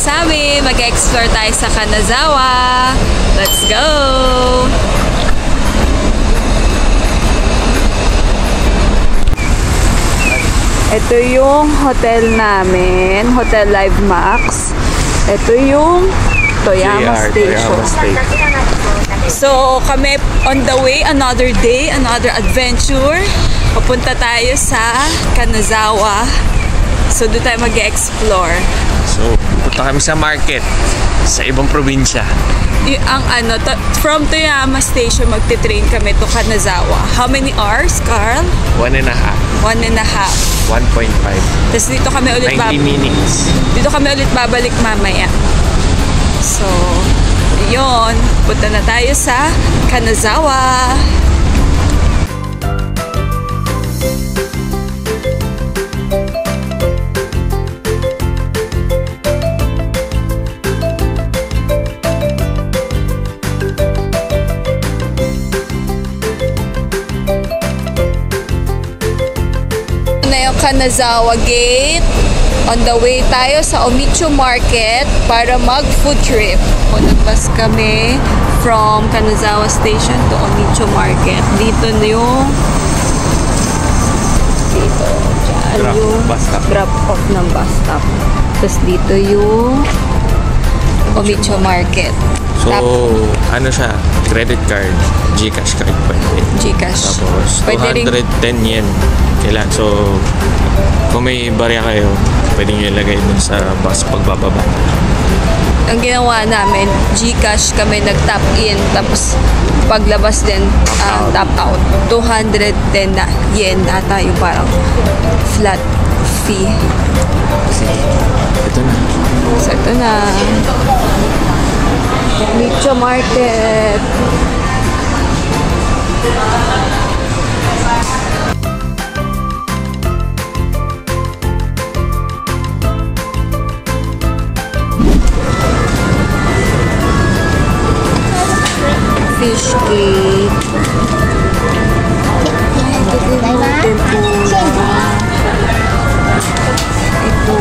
sa amin. Mag-explore tayo sa Kanazawa. Let's go! Ito yung hotel namin, Hotel Live Max. Ito yung Toyama Station. So, kami on the way, another day, another adventure. Papunta tayo sa Kanazawa. So, doon tayo mag-explore. So, punta kami sa market sa ibang probinsya. From Toyama Station, magte-train kami to Kanazawa. How many hours, Carl? 1.5. 1.5. 1.5. Tapos dito kami ulit 90 minutes. Dito kami ulit babalik mamaya. So, yun. Punta na tayo sa Kanazawa. Kanazawa Gate. On the way tayo sa Omicho Market para mag-food trip. Nag-bus kami from Kanazawa Station to Omicho Market. Dito na yung dyan yung drop off ng bus stop. Tapos dito yung Omicho Market. So, ano siya? Credit card, GCash card pwede. GCash. Tapos, 210 yen. Kailan. So, kung may barya kayo, pwede nyo ilagay dun sa bus pagbababa. Ang ginawa namin, GCash kami nag-tap in, tapos paglabas din, tap out. 210 yen ata yung parang flat fee. Ito na. So, ito na. Omicho Market. Fish cake. Ito,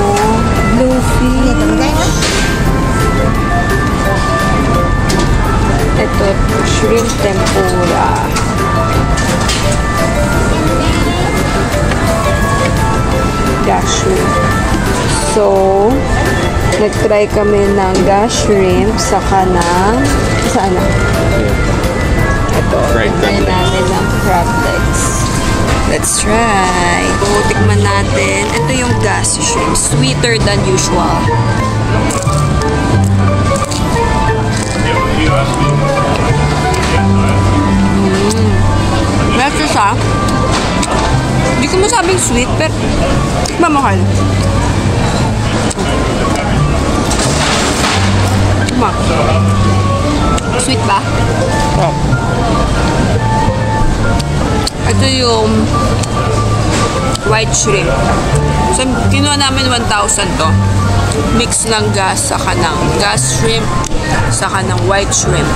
bluefish. Ito, shrimp tempura. Gash shrimp. So, nag-try kami ng gash shrimp saka ng saan na? Ito, nag-try namin ng crab legs. Let's try. So, tikman natin. Ito yung gash shrimp. Sweeter than usual. Meron siya. Hindi ko masabing sweet, pero mamahal. Sweet ba? Oh. Ito yung white shrimp. So, kinuha namin 1,000 to. Mix ng gas, saka ng gas shrimp, saka ng white shrimp.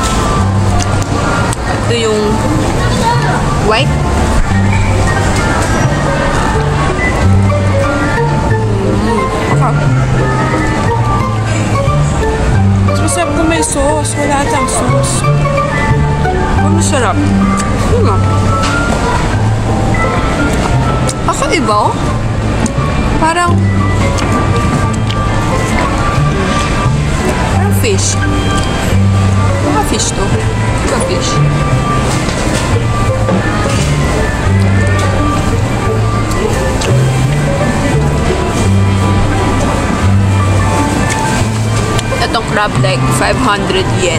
Ito yung white. Masarap kung may sauce. Wala atang sauce. Masarap. Ako iba, oh. Parang fish. Baka fish to. Baka fish. Itong crab leg, 500 yen.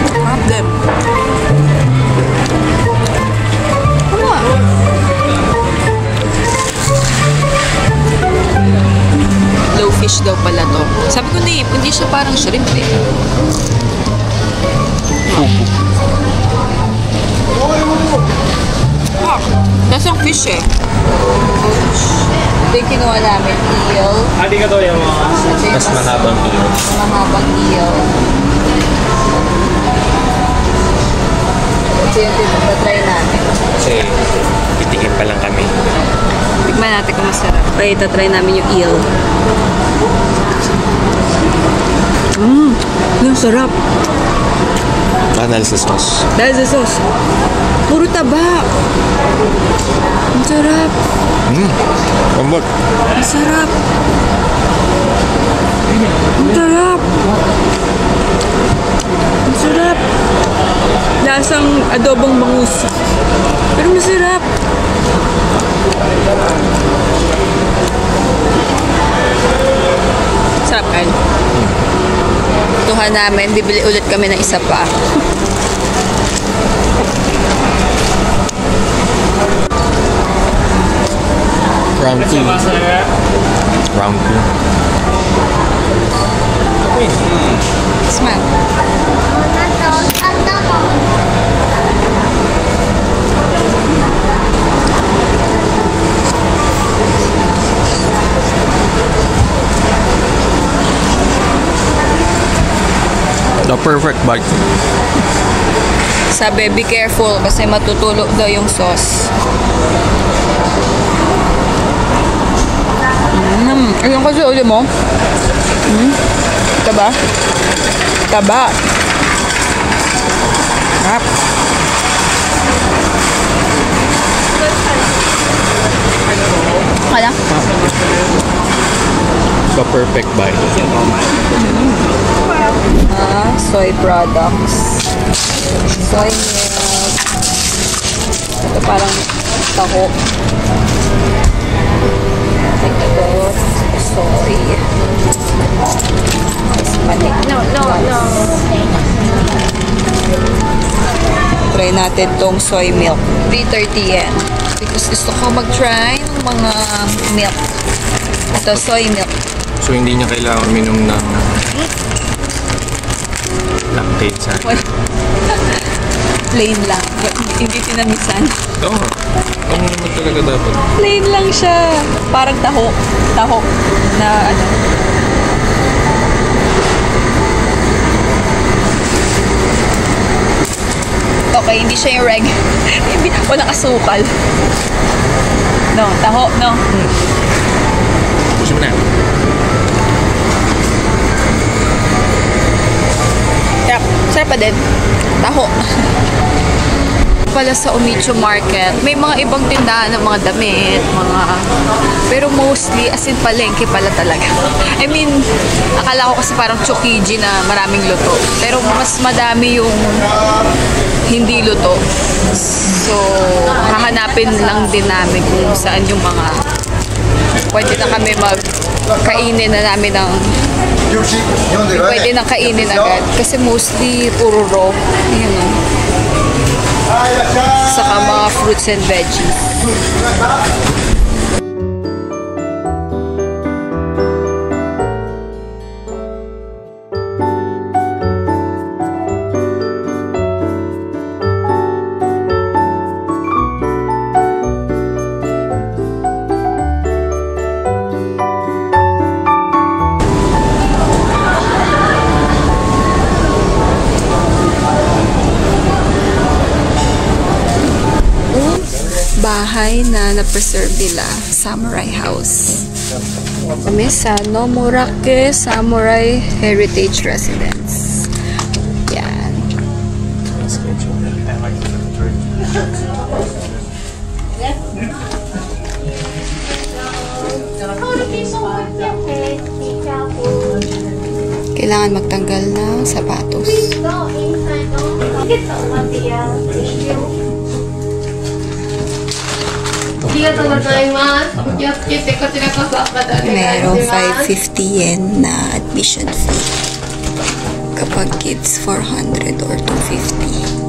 Crab leg. Low fish daw pala to. Sabi ko hindi siya parang shrimp eh. Nasang fish eh. Ito yung kinuha namin, eel. Hindi ka to yung mas mahabang eel. Mahabang eel. Ito yung try namin. Kasi titikim pa lang kami. Tikman natin kung masarap. Okay, try namin yung eel. Ang sarap. Dahil sa sauce. Dahil sa sauce. Puro taba. Ang sarap. Pambot. Ang sarap. Ang sarap. Ang sarap. Lasang adobong bangus. Pero masarap. Sarap kain. Tuhan namin, bibili ulit kami ng isa pa. Round 2. Round 2. Smell. The perfect bite. Sabi, be careful kasi matutulog daw yung sauce. Ayun kasi uli mo. Taba. Taba. Sarap. Kala? The perfect bite. Soy products. Soy milk. Ito parang taho. Ito, soy. No. Try natin tong soy milk. 330 yen. Because gusto ko mag-try ng mga milk. Ito, soy milk. So hindi niya kailangan uminom ng lactate sa Plain lang. Hindi tinamisan. Oo. Ano naman talaga dapat? Plain lang siya. Parang taho. Taho. Na ano. Okay, hindi siya yung reg. Walang asukal. No, taho, no. Pusin mo na. Yep, sarap pa din. Taho. Pala sa Umicho Market, may mga ibang tindahan ng mga damit, pero mostly, as in palengke pala talaga. I mean, akala ko kasi parang Chokiji na maraming luto. Pero mas madami yung hindi luto. So, hahanapin lang din namin kung saan yung mga pwede na kami magkainin na namin ng pwede nang kainin agad. Kasi mostly puro raw. Yun know. Saka mga fruits and veggies. Bahay na na-preserve nila, Samurai House. Kami sa Nomurake Samurai Heritage Residence. Yan. Kailangan magtanggal ng sapatos. Merong 550 yen na admission fee. Kapag kids, 400 or 250.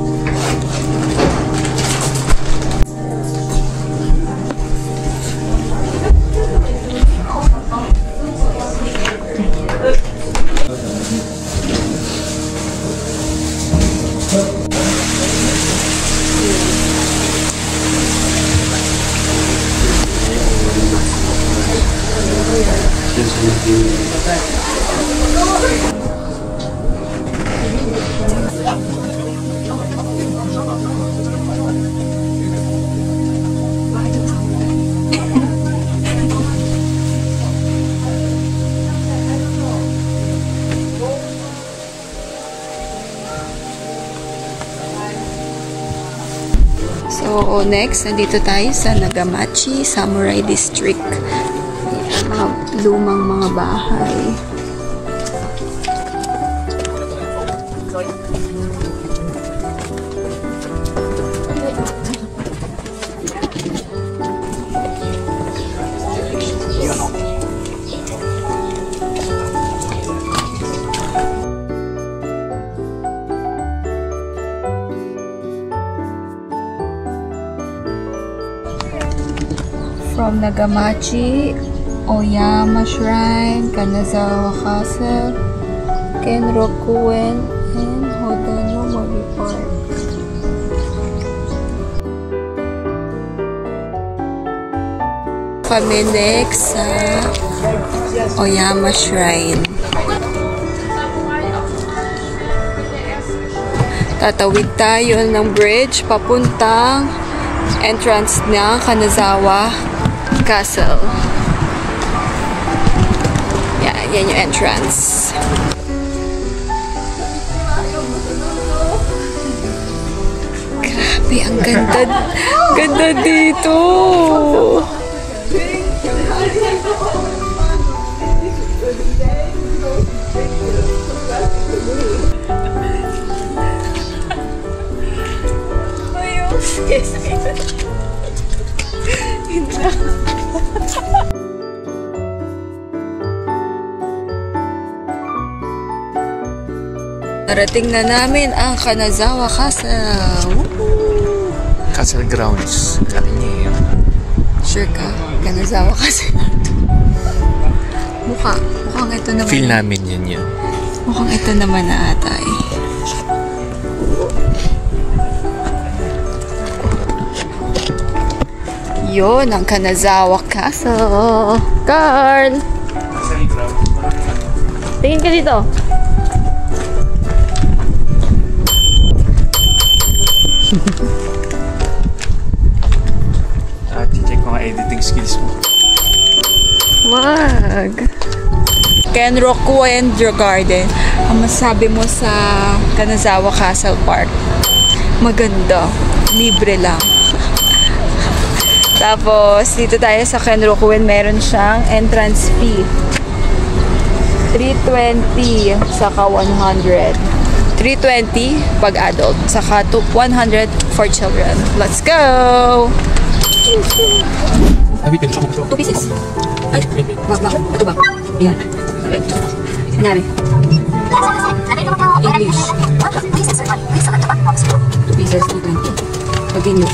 So, next, nandito tayo sa Nagamachi Samurai District. Mga lumang mga bahay. From Nagamachi, Oyama Shrine, Kanazawa Castle, Kenrokuen, and Hodano Mori Park. Kami next sa Oyama Shrine. Tatawid tayo ng bridge papuntang entrance na Kanazawa Castle. Yan yung entrance. Grabe, ang ganda. Ganda dito. Narating na namin ang Kanazawa Castle. Castle grounds. Laki niya yun. Sure ka? Kanazawa Castle. Mukhang ito naman. Feel namin yan. Mukhang ito naman na ata eh. Yun, ang Kanazawa Castle. Carl! Tingin ka dito. Check mga editing skills mo. Wag! Kenrokuen Garden. Ang masabi mo sa Kanazawa Castle Park? Maganda. Libre lang. Tapos, dito tayo sa Kenrokuen, meron siyang entrance fee. 320 saka 100. 320 pag adult, saka 100 for children. Let's go! 2 pieces. Ay, wag. Ito ba? Ayan. Sinabi. English. 2 pieces, 220. Continue.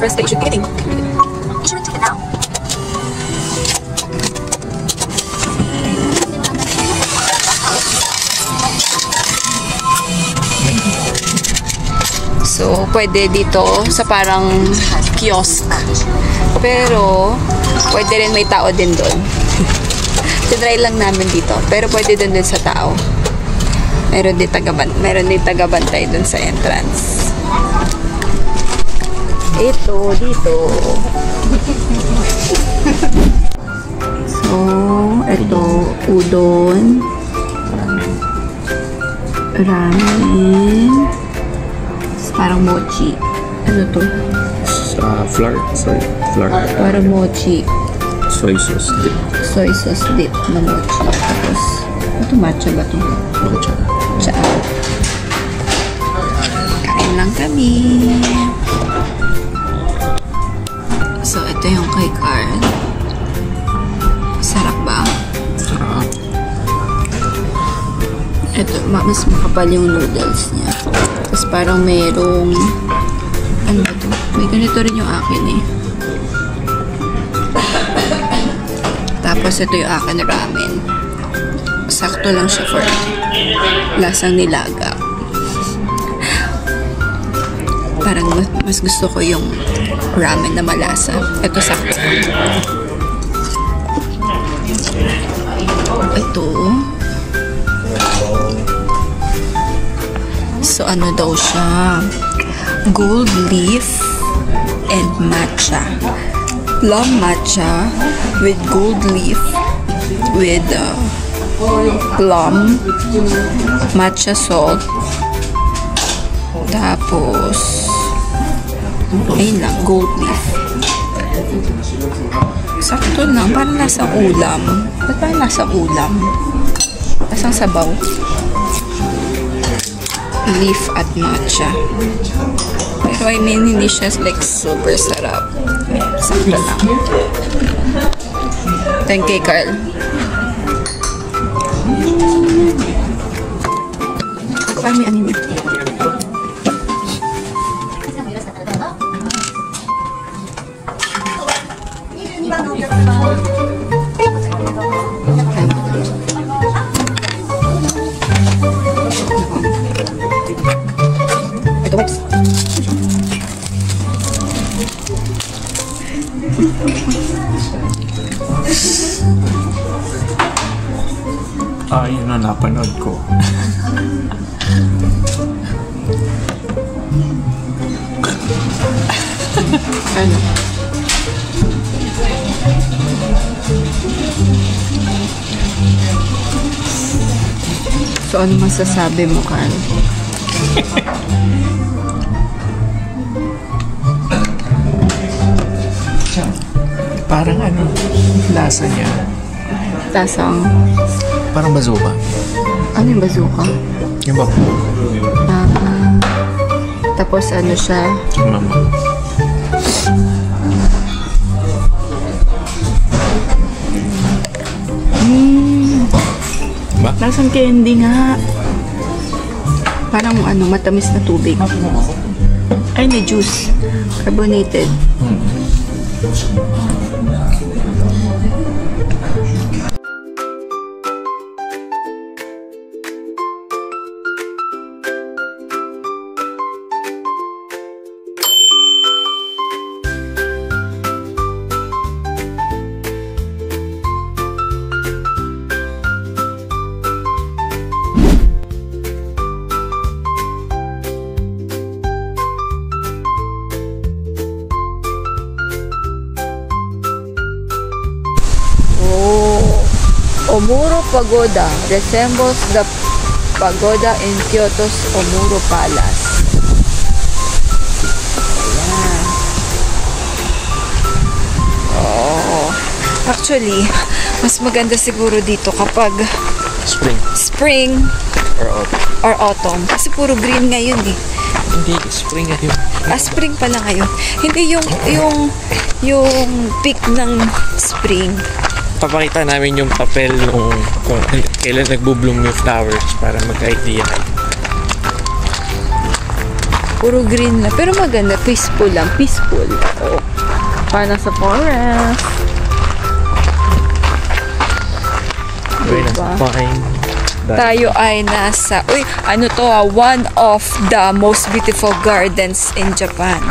First station getting. Issuing ticket now. So, pwede dito sa parang kiosk. Pero, pwede rin may tao din doon. Tinry lang namin dito. Pero pwede din sa tao. Meron din tagabantay doon sa entrance. Ito, dito. So, ito, udon. Ramen. Parang mochi. Ano to? Flour. Sorry. Flour. Parang mochi. Soy sauce dip. Soy sauce dip na mochi. Tapos, ito matcha ba to? Matcha. Matcha. Kain lang kami. So, ito yung kay Carl. Sarap ba? Sarap. Ito, mas makapal yung noodles niya. Tapos parang mayroong... Ano ba ito? May ganito rin yung akin eh. Tapos ito yung akin ramen. Sakto lang siya for lasang nilaga. Parang mas gusto ko yung ramen na malasa. Ito sakto. Ito. So, ano daw siya? Gold leaf and matcha. Plum matcha with gold leaf with plum, matcha salt, tapos ayun lang, gold leaf. Sakto lang, parang nasa ulam. Ba't parang nasa ulam? Nasang sabaw. Leaf at matcha. Pero I mean, hindi siya like super sarap. Sakto lang. Thank you, Carl. Parang anime. Ito, wipes. Yun na napanood ko. Ano? So, ano masasabi mo, Carl? Parang ano, lasa niya. Tasang, Parang bazooka. ano yung bazooka? Yung ba? Tapos ano siya? Mama. Ba? Lasang candy nga. Parang ano, matamis na tubig. Ay, na juice. Carbonated. Omuro Pagoda resembles the pagoda in Kyoto's Omuro Palace. Ayan. Oh. Actually, mas maganda siguro dito kapag spring or autumn. Kasi puro green ngayon eh. Hindi, spring ngayon. Spring pala ngayon. Hindi yung peak ng spring. Papakita namin yung papel nung kung kailan nagbo-bloom yung flowers para magka-idea kayo. Puro green na. Pero maganda. Peaceful lang. Peaceful. Oh. Para sa forest. Diba? Tayo ay nasa... Uy, ano to one of the most beautiful gardens in Japan.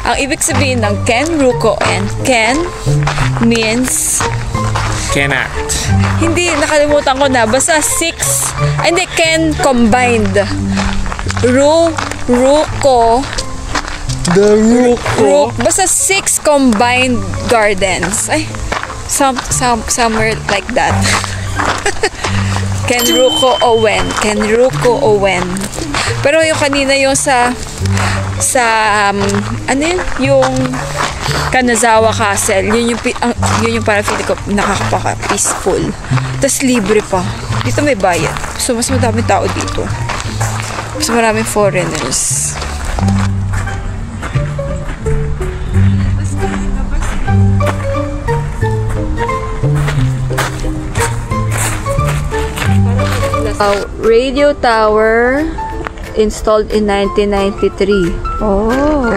Ang ibig sabihin ng Kenruko and Ken means... Cannot. Hindi, nakalimutan ko na. Basta 6... Hindi, Ken combined. Ruko. The Ruko. Basta 6 combined gardens. Ay, somewhere like that. Kenruko Owen. Kenruko Owen. Pero yung kanina yung sa ano yun? Yung Kanazawa Castle. Yun yung parang feeling ko nakakapaka-peaceful. Tapos libre pa. Dito may bayad. So, mas madaming tao dito. Mas maraming foreigners. Radio tower installed in 1993. Oh.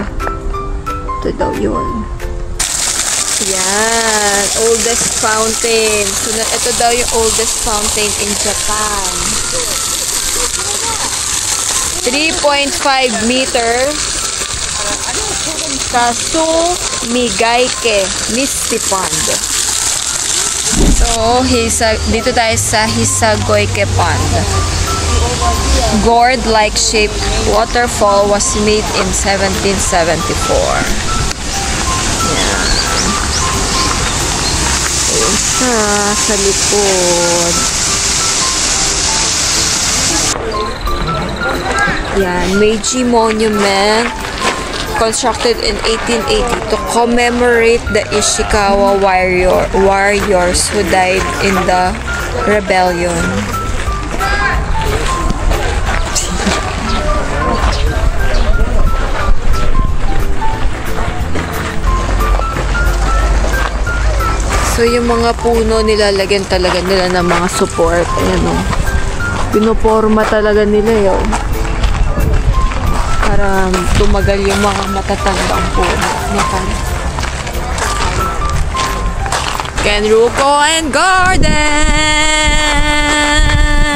Ito daw yun. Yan. Oldest fountain. So, ito daw yung oldest fountain in Japan. 3.5 meter. Kasumigaike Misty Pond. So, dito tayo sa Hisagoike Pond. Gourd-like shaped waterfall was made in 1774. Yan. isa sa likod. Yan, Meiji Monument. Constructed in 1880 to commemorate the Ishikawa warriors who died in the rebellion. So, yung mga puno nilalagyan talaga nila ng mga support. Ayan o. Pinoporma talaga nila yun. Para tumagal yung mga matatandang puno. Kenruko and Garden!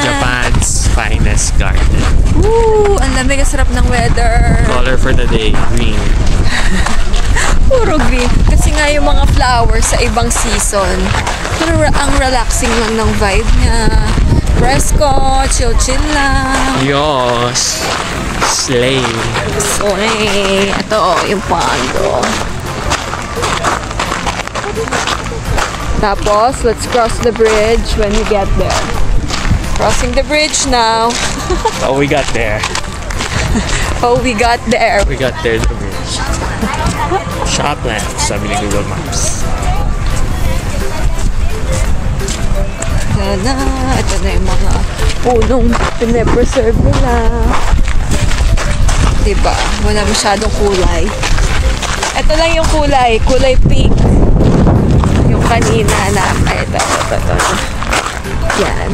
Japan's finest garden. Woo! Ang lamig, ang sarap ng weather. Color for the day, green. Puro green. Kasi nga yung mga flowers sa ibang season. Pero ang relaxing lang ng vibe niya. Fresco, chill lang. Yos! Slay! Slay! Ito, yung pando. Tapos, let's cross the bridge when we get there. Crossing the bridge now. Oh, we got there. Oh, we got there. We got there, the bridge. Shop left, sabi ni Google Maps. Ito na yung mga punong pinapreserve nila. Diba? Wala masyadong kulay. Ito lang yung kulay. Kulay pink. Yung kanina na. Ito. Yan.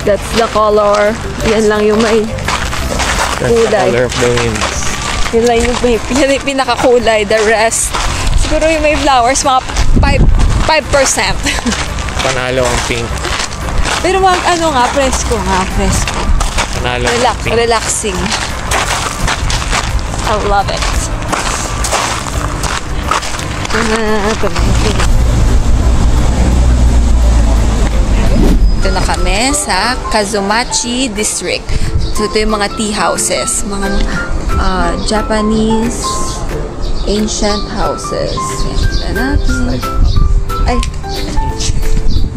That's the color. Yan lang yung may kulay. That's the color of the winds. Yun lang yung pinakakulay. The rest, siguro yung may flowers, mga 5%. Panalo ang pink. Pero ano nga, fresco nga. Panalo ang pink. Relaxing. I love it. Ito na kami sa Kazumachi District. So, ito yung mga tea houses. Mga Japanese ancient houses. Yan natin. Ay,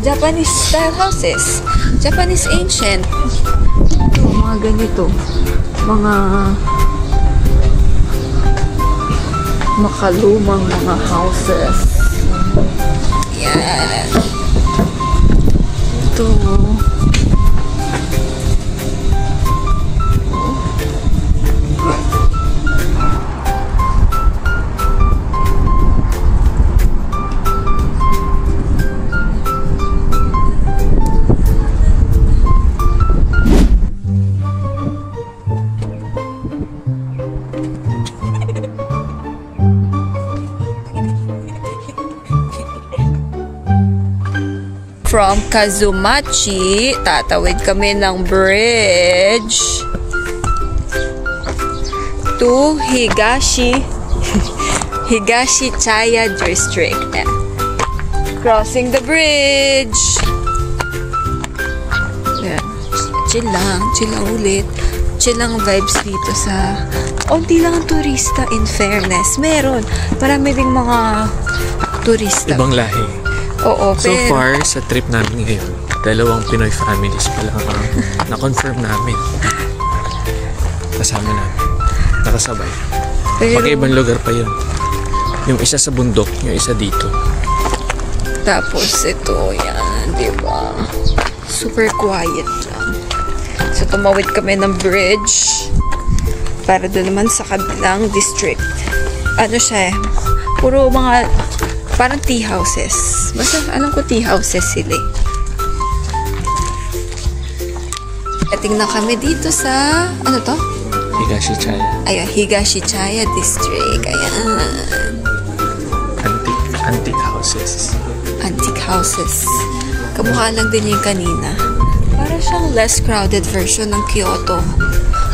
Japanese style houses. Japanese ancient. Ito, mga ganito. Mga makalumang mga houses. Yan. Ito. From Kazumachi, tatawid kami ng bridge to Higashiyama District. Crossing the bridge. Yeah. Chill lang ulit. Chill lang vibes dito sa... Unti lang ang turista, in fairness. Meron. Marami ding mga turista. Ibang lahi. Oo, so far, sa trip namin ngayon, 2 Pinoy families pa lang na-confirm namin. Kasama namin. Nakasabay. Pag-ibang lugar pa yun. Yung isa sa bundok, yung isa dito. Tapos ito, yan, diba? Super quiet lang. So, tumawid kami ng bridge para doon naman sa kabilang district. Ano siya eh? Puro mga parang tea houses. Basta alam ko tea houses sila eh. Tingnan kami dito sa, ano to? Higashiyama. Ayun, Higashiyama District. Ayan. Antique houses. Antique houses. Kamukha lang din yung kanina. Para siyang less crowded version ng Kyoto.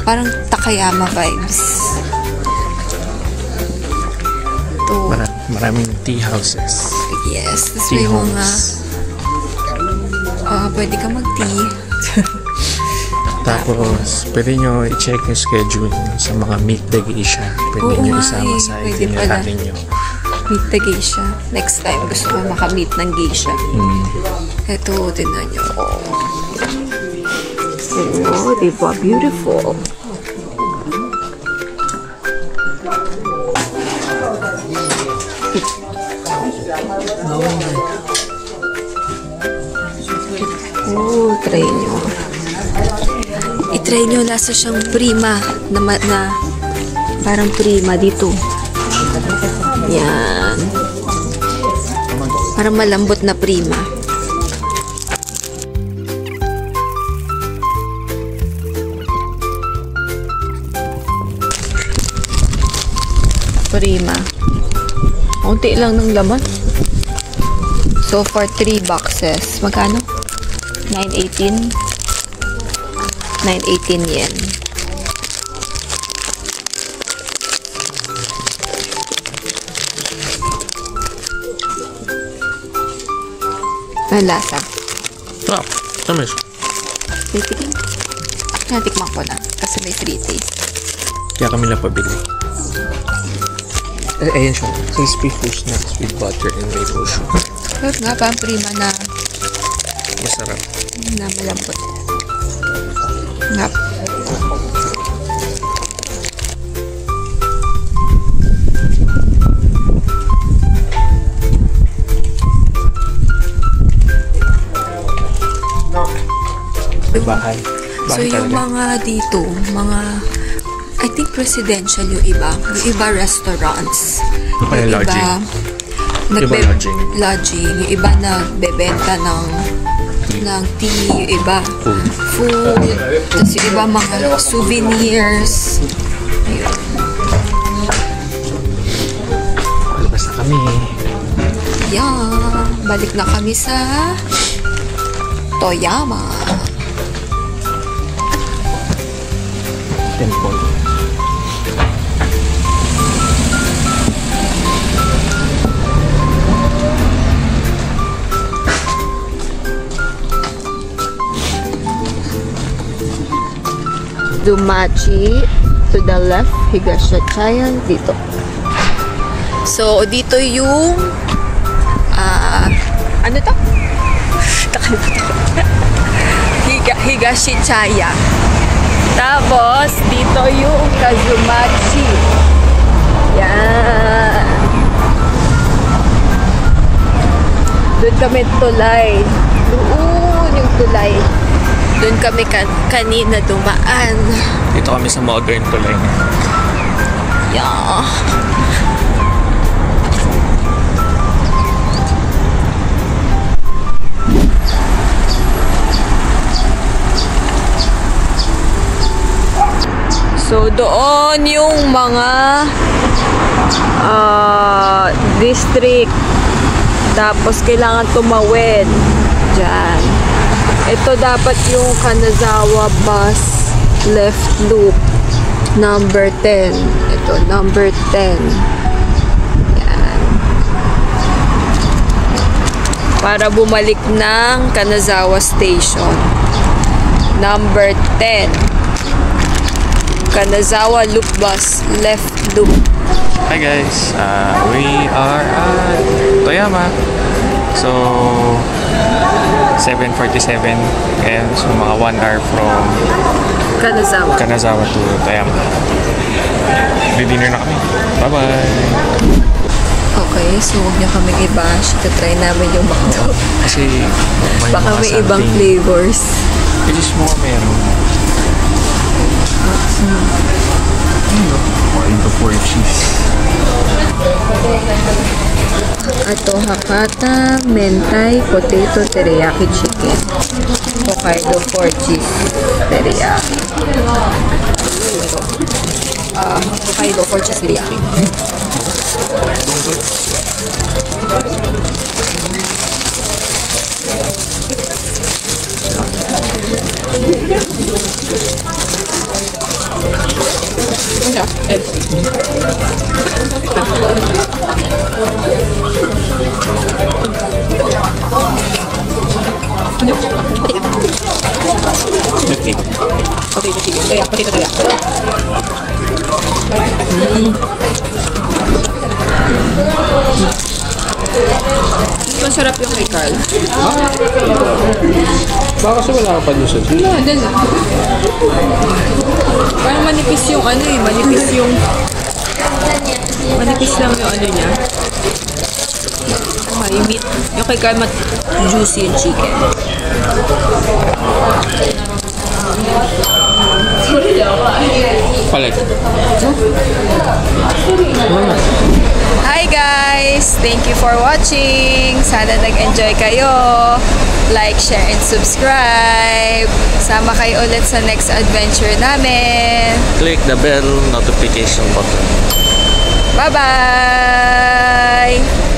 Parang Takayama vibes. Maraming tea houses. Yes. Tapos Tea may mga... homes. pwede ka mag-tea. Tapos, pwede nyo i-check yung schedule sa mga meet the geisha. Pwede nyo isama sa itinerary nyo. Meet the geisha. Next time, gusto ko makamit ng geisha. Ito, tingnan nyo. Oh, diba? Beautiful. Oh, try nyo. I-try nyo, lasa siyang prima na parang prima dito. Yan. Parang malambot na prima. Prima. Unti lang ng laman. So far, 3 boxes. Magkano? 918. 918 yen. Ang lasa. Sarap. Tamis. Titikin. Natikman ko na. Kasi may free taste. Kaya kami lang pabili. Ayan siya. Crispy fish nuts with butter and maple sugar. Sarap nga pa ang prima na Masarap. malambot. Ngap. Bahay. So yung mga dito, I think presidential yung iba. Yung iba restaurants. Yung iba lodging. Lodging. Yung iba nagbebenta ng tea. Yung iba food. Tapos yung iba mga souvenirs. Ayun. Basta kami. Yeah. Balik na kami sa Toyama. Temple. Dumachi to the left, Higashiyachaya dito. So dito yung ano to? Nakalimutan ko. Higashiyachaya. Tapos dito yung Kazumachi. Yan. Doon kami tulay. Doon yung tulay. Doon kami kanina dumaan. Dito kami sa modern tulay. Yeah. So doon yung mga district. Tapos kailangan tumawid. Diyan. Ito dapat yung Kanazawa bus left loop number 10. Ito number 10. Yan. Para bumalik ng Kanazawa station. Number 10. Kanazawa loop bus left loop. Hi guys, we are at Toyama. So 7:47 and so mga 1 hour from Kanazawa to Toyama. Dinner na kami. Bye bye. Okay, so huwag niya kami i-bash. Try namin yung McDo. Kasi baka may ibang flavors. Just mo meron. Ito 4 cheese. Ito Hakata Mentai Potato Teriyaki Chicken. Hokkaido 4 cheese teriyaki. Hokkaido 4 cheese teriyaki. masarap yung kay Carl. Baka kasi wala ka pa doon sa Wala, dyan lang. Parang manipis yung ano eh, manipis lang yung ano niya. Yung meat, yung kay Carl juicy yung chicken. palit. Hi guys! Thank you for watching! Sana nag-enjoy kayo. Like, share, and subscribe. Sama kayo ulit sa next adventure namin. Click the bell notification button. Bye-bye!